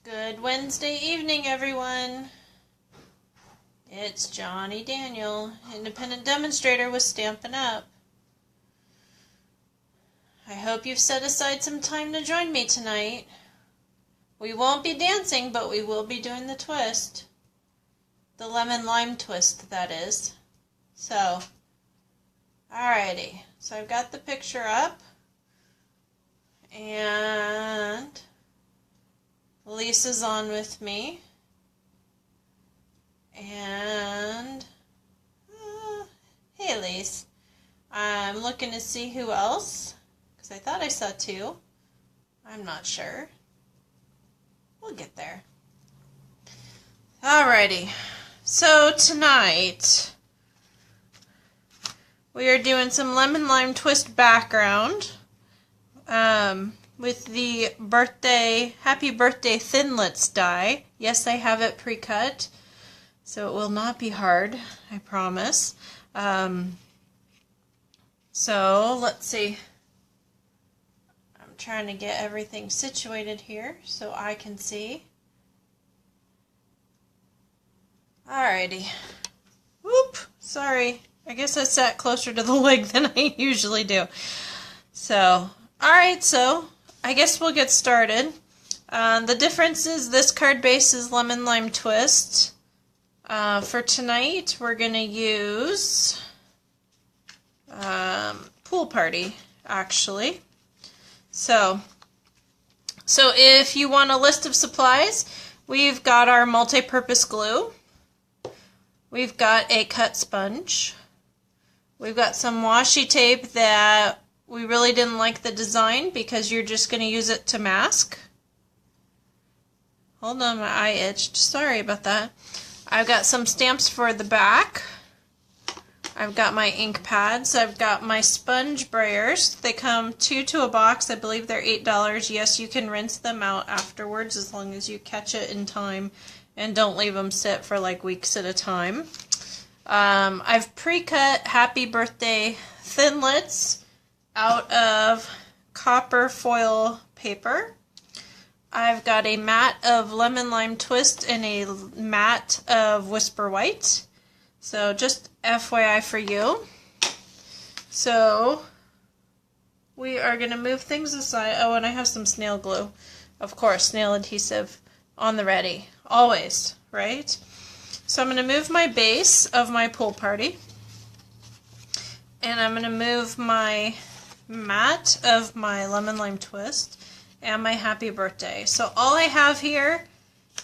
Good Wednesday evening, everyone. It's Johnny Daniel, independent demonstrator with Stampin' Up. I hope you've set aside some time to join me tonight. We won't be dancing, but we will be doing the twist. The lemon lime twist, that is. So, alrighty. So I've got the picture up. And Lisa's on with me. And hey, Lise. I'm looking to see who else, because I thought I saw two. I'm not sure. We'll get there. Alrighty. So tonight we are doing some lemon lime twist background with the Happy Birthday Thinlits die. Yes, I have it pre-cut, so it will not be hard, I promise. So let's see. I'm trying to get everything situated here so I can see. Alrighty. Whoop, sorry. I guess I sat closer to the leg than I usually do. So, alright, so I guess we'll get started. The difference is this card base is lemon lime twist. For tonight, we're going to use Pool Party, actually. So if you want a list of supplies, we've got our multi-purpose glue. We've got a cut sponge. We've got some washi tape that we really didn't like the design because you're just going to use it to mask. Hold on, my eye itched. Sorry about that. I've got some stamps for the back. I've got my ink pads. I've got my sponge brayers. They come 2 to a box. I believe they're $8. Yes, you can rinse them out afterwards as long as you catch it in time and don't leave them sit for like weeks at a time. I've pre-cut Happy Birthday Thinlits out of copper foil paper. I've got a mat of lemon lime twist and a mat of Whisper White. So just FYI for you. So we are going to move things aside. Oh, and I have some snail glue. Of course, snail adhesive on the ready. Always, right? So I'm going to move my base of my Pool Party. And I'm going to move my mat of my lemon lime twist and my Happy Birthday. So all I have here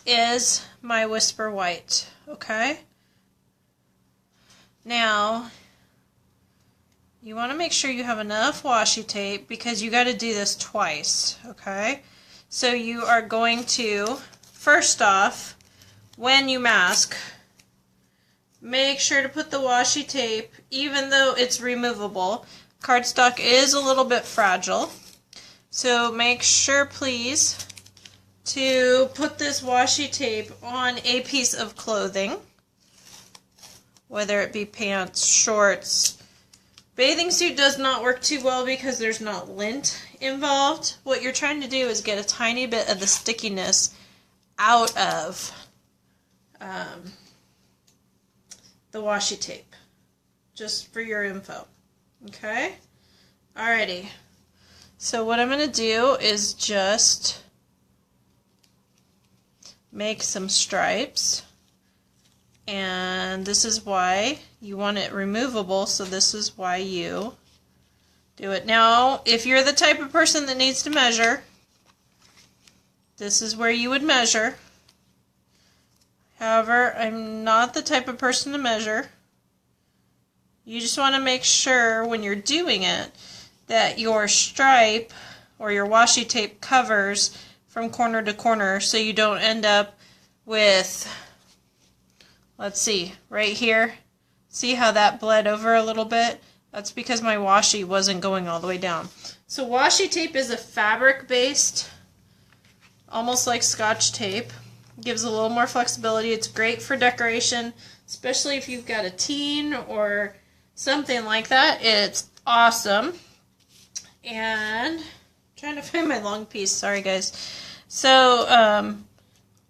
is my Whisper White, okay? Now, you want to make sure you have enough washi tape because you got to do this twice, okay? So you are going to, first off, when you mask, make sure to put the washi tape, even though it's removable. Cardstock is a little bit fragile. So make sure, please, to put this washi tape on a piece of clothing, whether it be pants, shorts. Bathing suit does not work too well because there's not lint involved. What you're trying to do is get a tiny bit of the stickiness out of the washi tape, just for your info. Okay? Alrighty. So what I'm going to do is just make some stripes. And this is why you want it removable, so this is why you do it. Now, if you're the type of person that needs to measure, this is where you would measure. However, I'm not the type of person to measure. You just want to make sure when you're doing it that your stripe or your washi tape covers from corner to corner so you don't end up with, let's see, right here. See how that bled over a little bit? That's because my washi wasn't going all the way down. So washi tape is a fabric-based, almost like Scotch tape. Gives a little more flexibility. It's great for decoration, especially if you've got a teen or something like that. It's awesome. And I'm trying to find my long piece. Sorry, guys. So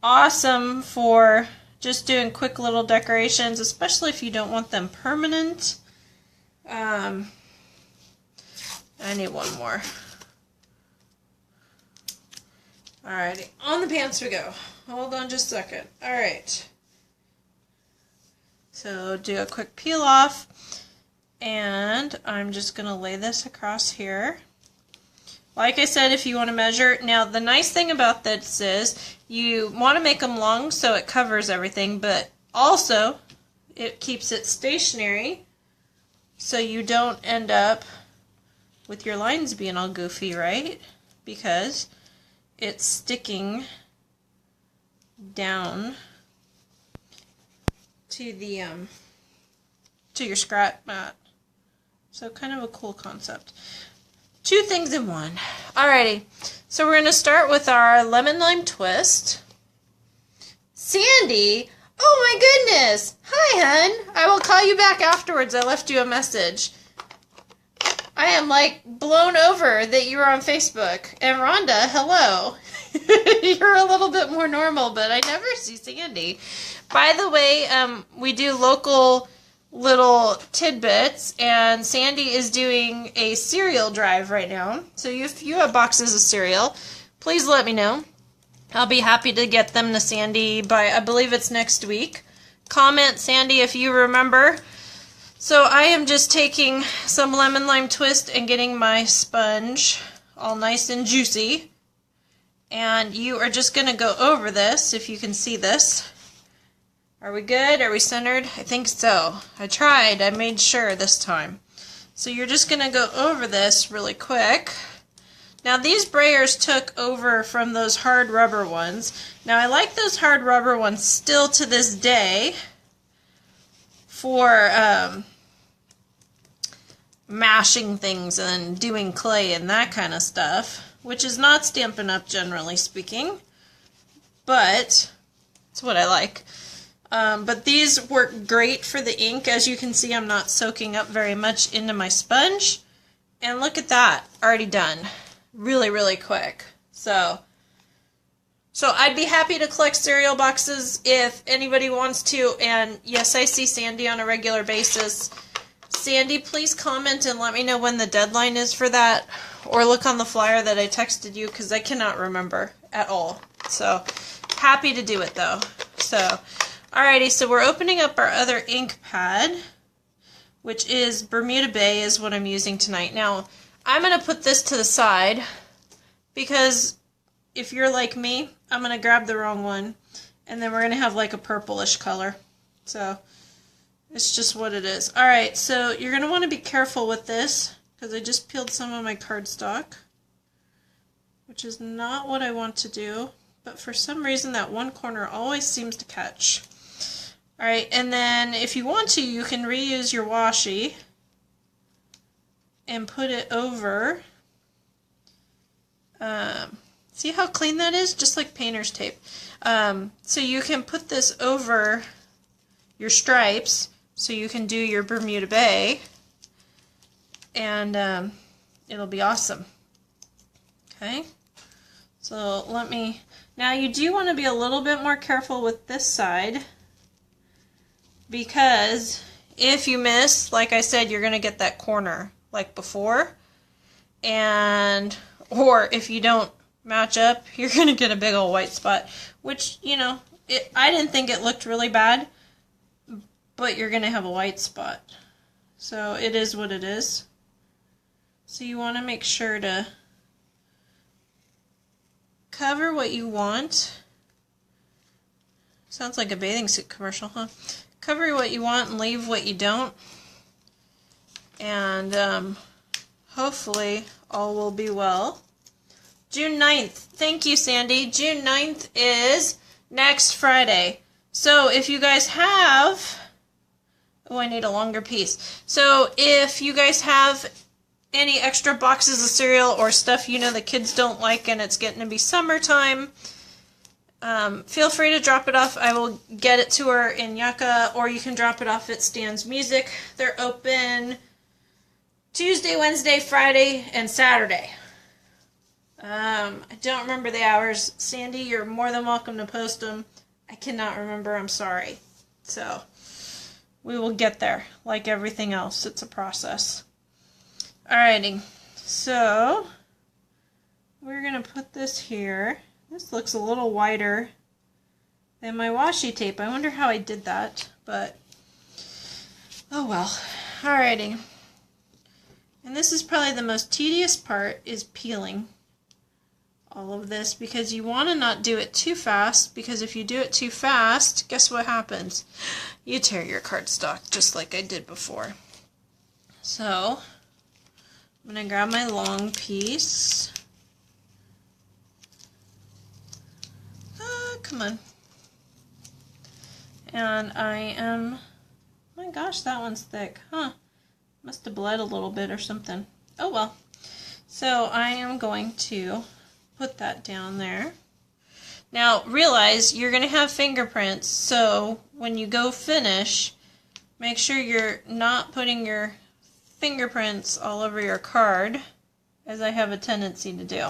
awesome for just doing quick little decorations, especially if you don't want them permanent. I need one more. Alrighty, on the pants we go. Hold on just a second. Alright. So do a quick peel off, and I'm just going to lay this across here. Like I said, if you want to measure, now the nice thing about this is you want to make them long so it covers everything, but also it keeps it stationary so you don't end up with your lines being all goofy, right? Because it's sticking down to the to your scrap mat. So kind of a cool concept. Two things in one. Alrighty, so we're going to start with our lemon lime twist. Sandy, oh my goodness. Hi, hun. I will call you back afterwards. I left you a message. I am like blown over that you were on Facebook. And Rhonda, hello. You're a little bit more normal, but I never see Sandy. By the way, we do local little tidbits, and Sandy is doing a cereal drive right now. So if you have boxes of cereal, please let me know. I'll be happy to get them to Sandy by, I believe it's next week. Comment, Sandy, if you remember. So I am just taking some lemon lime twist and getting my sponge all nice and juicy. And you are just going to go over this, if you can see this. Are we good? Are we centered? I think so. I tried. I made sure this time. So you're just going to go over this really quick. Now these brayers took over from those hard rubber ones. Now I like those hard rubber ones still to this day for mashing things and doing clay and that kind of stuff, which is not Stampin' Up! Generally speaking, but it's what I like. But these work great for the ink. As you can see, I'm not soaking up very much into my sponge. And look at that, already done. Really, really quick. So I'd be happy to collect cereal boxes if anybody wants to. And yes, I see Sandy on a regular basis. Sandy, please comment and let me know when the deadline is for that. Or look on the flyer that I texted you, because I cannot remember at all. So happy to do it though. So alrighty, so we're opening up our other ink pad, which is Bermuda Bay is what I'm using tonight. Now, I'm going to put this to the side because if you're like me, I'm going to grab the wrong one, and then we're going to have like a purplish color. So it's just what it is. Alright, so you're going to want to be careful with this because I just peeled some of my cardstock, which is not what I want to do, but for some reason that one corner always seems to catch. Alright, and then if you want to, you can reuse your washi and put it over. See how clean that is? Just like painter's tape. So you can put this over your stripes so you can do your Bermuda Bay, and it'll be awesome. Okay, so let me, now you do want to be a little bit more careful with this side, because if you miss, like I said, you're going to get that corner like before, and or if you don't match up, you're going to get a big old white spot, which, you know, I didn't think it looked really bad, but you're going to have a white spot. So it is what it is. So you want to make sure to cover what you want. Sounds like a bathing suit commercial, huh? Cover what you want and leave what you don't. And hopefully all will be well. June 9th. Thank you, Sandy. June 9th is next Friday. So if you guys have... Oh, I need a longer piece. So if you guys have any extra boxes of cereal or stuff you know the kids don't like and it's getting to be summertime, feel free to drop it off. I will get it to her in Yucca, or you can drop it off at Stan's Music. They're open Tuesday, Wednesday, Friday, and Saturday. I don't remember the hours. Sandy, you're more than welcome to post them. I cannot remember, I'm sorry. So, we will get there. Like everything else, it's a process. Alrighty, so we're going to put this here. This looks a little wider than my washi tape. I wonder how I did that, but oh well. Alrighty. And this is probably the most tedious part, is peeling all of this, because you want to not do it too fast, because if you do it too fast, guess what happens? You tear your cardstock, just like I did before. So, I'm going to grab my long piece. Come on. And I am, my gosh, that one's thick, huh? Must have bled a little bit or something. Oh well. So I am going to put that down there. Now realize you're going to have fingerprints, so when you go finish, make sure you're not putting your fingerprints all over your card, as I have a tendency to do.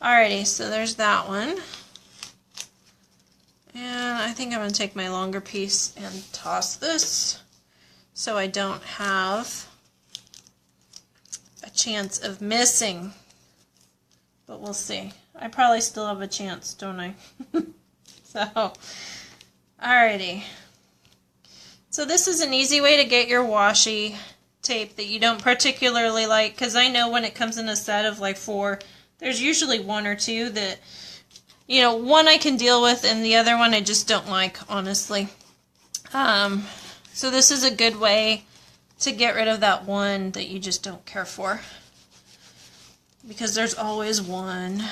Alrighty, so there's that one. And I think I'm going to take my longer piece and toss this so I don't have a chance of missing. But we'll see. I probably still have a chance, don't I? So, alrighty. So this is an easy way to get your washi tape that you don't particularly like, because I know when it comes in a set of like 4, there's usually 1 or 2 that, you know, one I can deal with and the other one I just don't like, honestly. So this is a good way to get rid of that one that you just don't care for, because there's always one.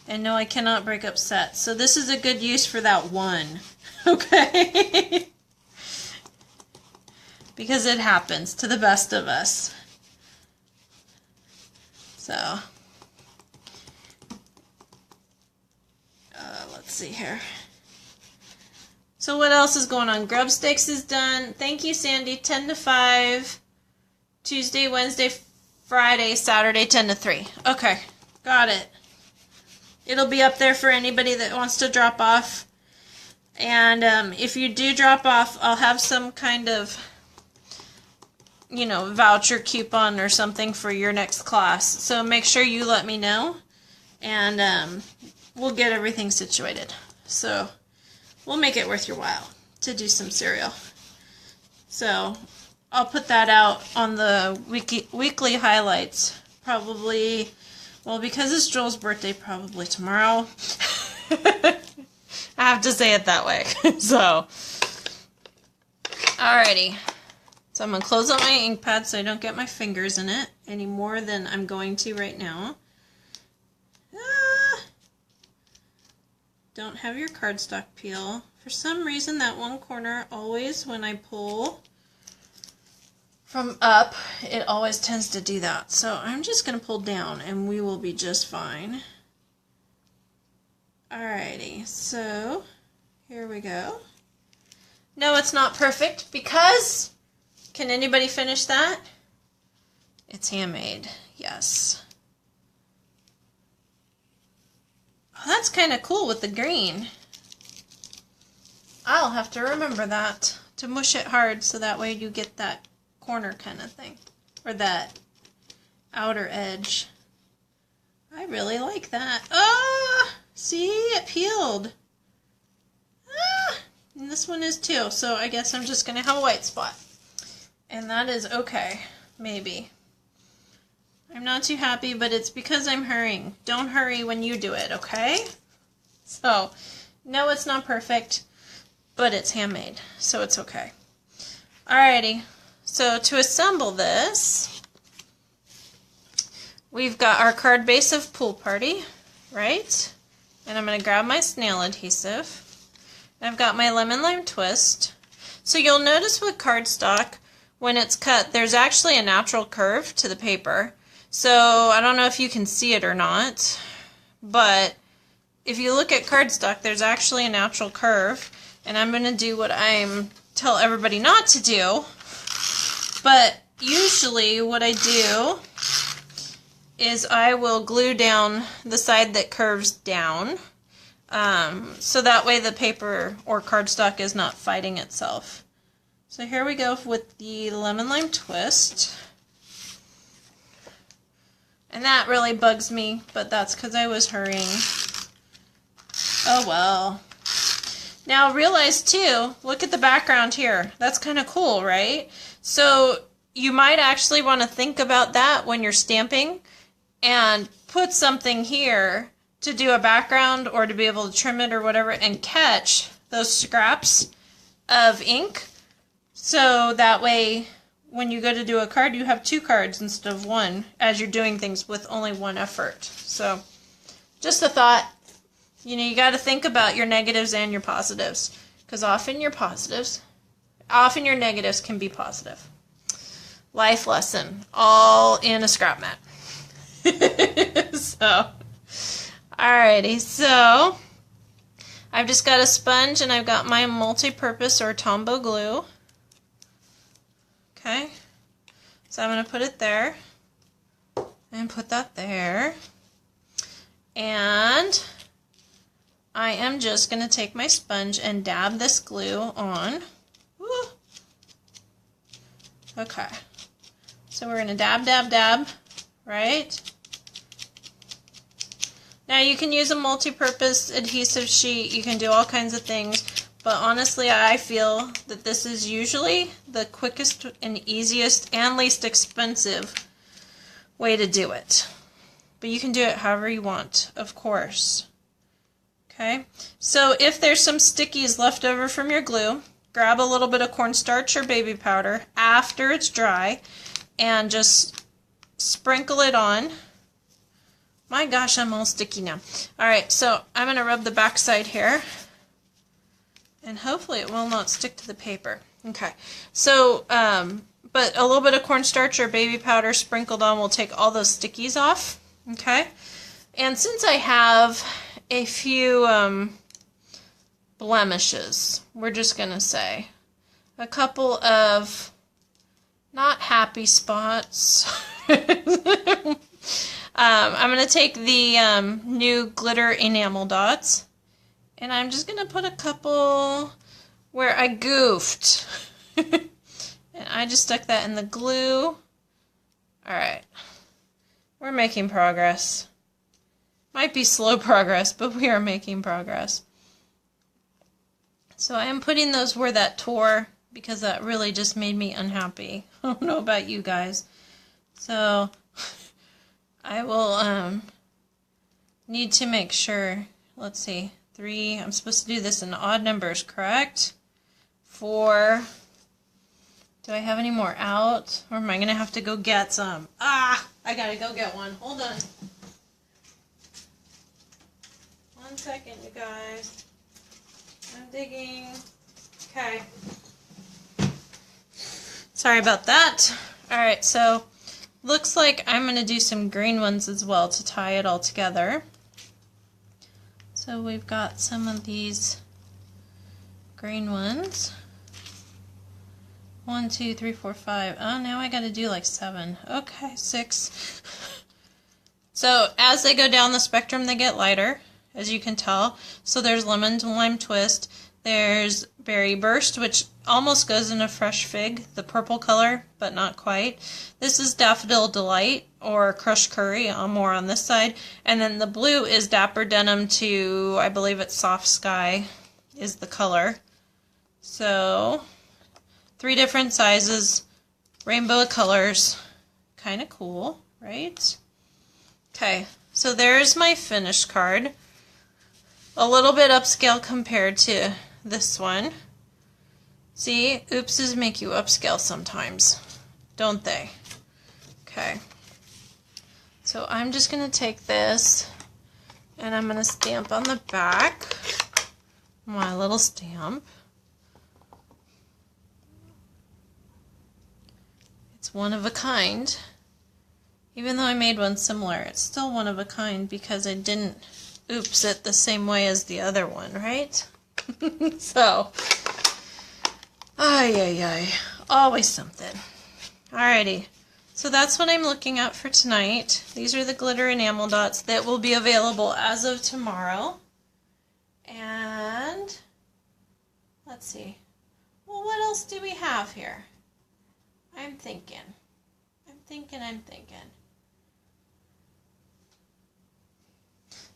And no, I cannot break up sets. So this is a good use for that one. Okay? Because it happens to the best of us. So, let's see here. So what else is going on? Grub sticks is done. Thank you, Sandy. 10 to 5. Tuesday, Wednesday, Friday, Saturday, 10 to 3. Okay, got it. It'll be up there for anybody that wants to drop off. And if you do drop off, I'll have some kind of, you know, voucher coupon or something for your next class. So make sure you let me know, and we'll get everything situated. So we'll make it worth your while to do some cereal. So I'll put that out on the weekly highlights, probably, well, because it's Joel's birthday, probably tomorrow. I have to say it that way. So, alrighty. So I'm going to close up my ink pad so I don't get my fingers in it any more than I'm going to right now. Don't have your cardstock peel. For some reason, that one corner always, when I pull from up, it always tends to do that. So I'm just going to pull down and we will be just fine. Alrighty, so here we go. No, it's not perfect because, can anybody finish that? It's handmade, yes. Oh, that's kind of cool with the green. I'll have to remember that, to mush it hard so that way you get that corner kind of thing, or that outer edge. I really like that. Ah, see, it peeled. Ah, and this one is too, so I guess I'm just going to have a white spot. And that is okay, maybe. I'm not too happy, but it's because I'm hurrying. Don't hurry when you do it, okay? So, no, it's not perfect, but it's handmade, so it's okay. Alrighty, so to assemble this, we've got our card base of Pool Party, right? And I'm going to grab my snail adhesive. I've got my lemon lime twist. So you'll notice with cardstock, when it's cut, there's actually a natural curve to the paper. So I don't know if you can see it or not, but if you look at cardstock, there's actually a natural curve, and I'm going to do what I tell everybody not to do. But usually what I do is I will glue down the side that curves down, so that way the paper or cardstock is not fighting itself. So here we go with the lemon lime twist. And that really bugs me, but that's because I was hurrying. Oh well. Now realize too, look at the background here. That's kind of cool, right? So you might actually want to think about that when you're stamping and put something here to do a background or to be able to trim it or whatever and catch those scraps of ink. So that way when you go to do a card, you have two cards instead of one as you're doing things with only one effort. So just a thought. You know, you got to think about your negatives and your positives, because often your negatives can be positive. Life lesson, all in a scrap mat. So, alrighty, so I've just got a sponge and I've got my multi-purpose or Tombow glue. Okay, so I'm going to put it there and put that there, and I am just going to take my sponge and dab this glue on. Woo. Okay, so we're going to dab, dab, dab, right? Now you can use a multi-purpose adhesive sheet, you can do all kinds of things, but honestly I feel that this is usually the quickest and easiest and least expensive way to do it. But you can do it however you want, of course. Okay, so if there's some stickies left over from your glue, grab a little bit of cornstarch or baby powder after it's dry and just sprinkle it on. My gosh, I'm all sticky now. Alright, so I'm going to rub the back side here, and hopefully it will not stick to the paper. Okay, so, but a little bit of cornstarch or baby powder sprinkled on will take all those stickies off. Okay, and since I have a few blemishes, we're just going to say a couple of not happy spots. I'm going to take the new glitter enamel dots, and I'm just going to put a couple where I goofed. And I just stuck that in the glue. Alright, we're making progress. Might be slow progress, but we are making progress. So I am putting those where that tore, because that really just made me unhappy. I don't know about you guys. So I will need to make sure, let's see, 3, I'm supposed to do this in odd numbers, correct? 4, do I have any more out? Or am I going to have to go get some? Ah, I got to go get one. Hold on. 1 second, you guys. I'm digging. Okay. Sorry about that. Alright, so looks like I'm going to do some green ones as well to tie it all together. So we've got some of these green ones. 1, 2, 3, 4, 5. Oh, now I got to do like 7. Okay, 6. So as they go down the spectrum, they get lighter, as you can tell. So there's lemon lime twist. There's berry burst, which almost goes in a fresh fig, the purple color, but not quite. This is daffodil delight or crushed curry, more on this side. And then the blue is dapper denim to, I believe it's soft sky is the color. So 3 different sizes, rainbow colors, kind of cool, right? Okay, so there's my finished card. A little bit upscale compared to this one. See, oopses make you upscale sometimes, don't they? Okay, so I'm just going to take this and I'm going to stamp on the back my little stamp. It's one of a kind. Even though I made one similar, it's still one of a kind because I didn't oops it the same way as the other one, right? So, ay, always something. Alrighty, So that's what I'm looking at for tonight. These are the glitter enamel dots that will be available as of tomorrow. And let's see. Well, what else do we have here? I'm thinking.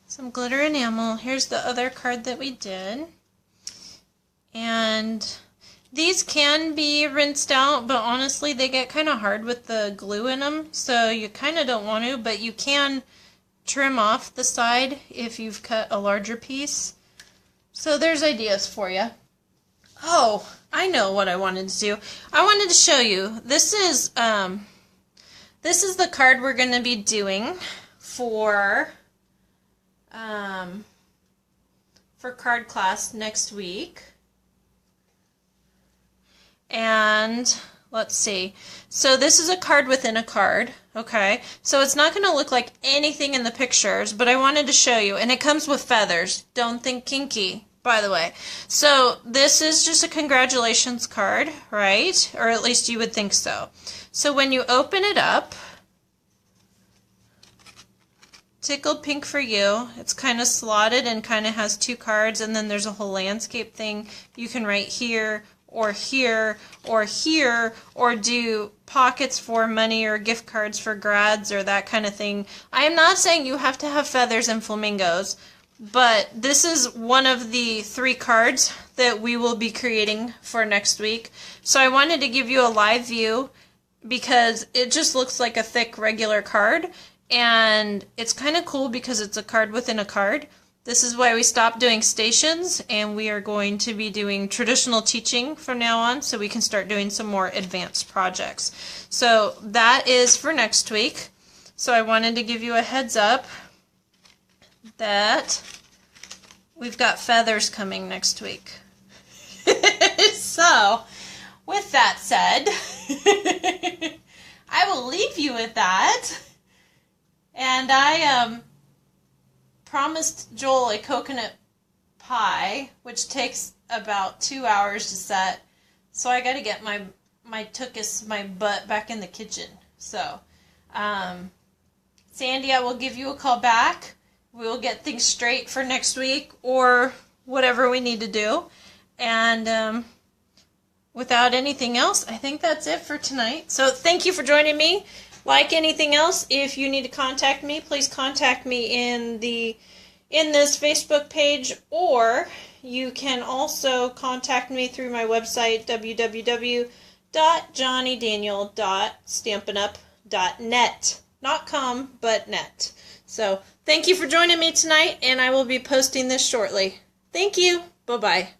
Some glitter enamel. Here's the other card that we did. And these can be rinsed out, but honestly they get kind of hard with the glue in them, so you kind of don't want to, but you can trim off the side if you've cut a larger piece. So there's ideas for you. Oh, I know what I wanted to do. I wanted to show you. This is the card we're going to be doing for card class next week. And let's see. So this is a card within a card, okay? So it's not going to look like anything in the pictures, but I wanted to show you. And it comes with feathers. Don't think kinky, by the way. So this is just a congratulations card, right? Or at least you would think so. So when you open it up, Tickled Pink for You, it's kind of slotted and kind of has two cards, and then there's a whole landscape thing. You can write here, or here, or here, or do pockets for money or gift cards for grads or that kind of thing. I am not saying you have to have feathers and flamingos, but this is one of the 3 cards that we will be creating for next week. So I wanted to give you a live view because it just looks like a thick regular card, and it's kind of cool because it's a card within a card. This is why we stopped doing stations, and we are going to be doing traditional teaching from now on, so we can start doing some more advanced projects. So that is for next week. So I wanted to give you a heads up that we've got feathers coming next week. So with that said, I will leave you with that. And I promised Joel a coconut pie, which takes about 2 hours to set. So I got to get my butt back in the kitchen. So, Sandy, I will give you a call back. We will get things straight for next week or whatever we need to do. And without anything else, I think that's it for tonight. So thank you for joining me. Like anything else, if you need to contact me, please contact me in this Facebook page, or you can also contact me through my website, www.johnnydaniel.stampinup.net. Not com, but net. So thank you for joining me tonight, and I will be posting this shortly. Thank you. Bye-bye.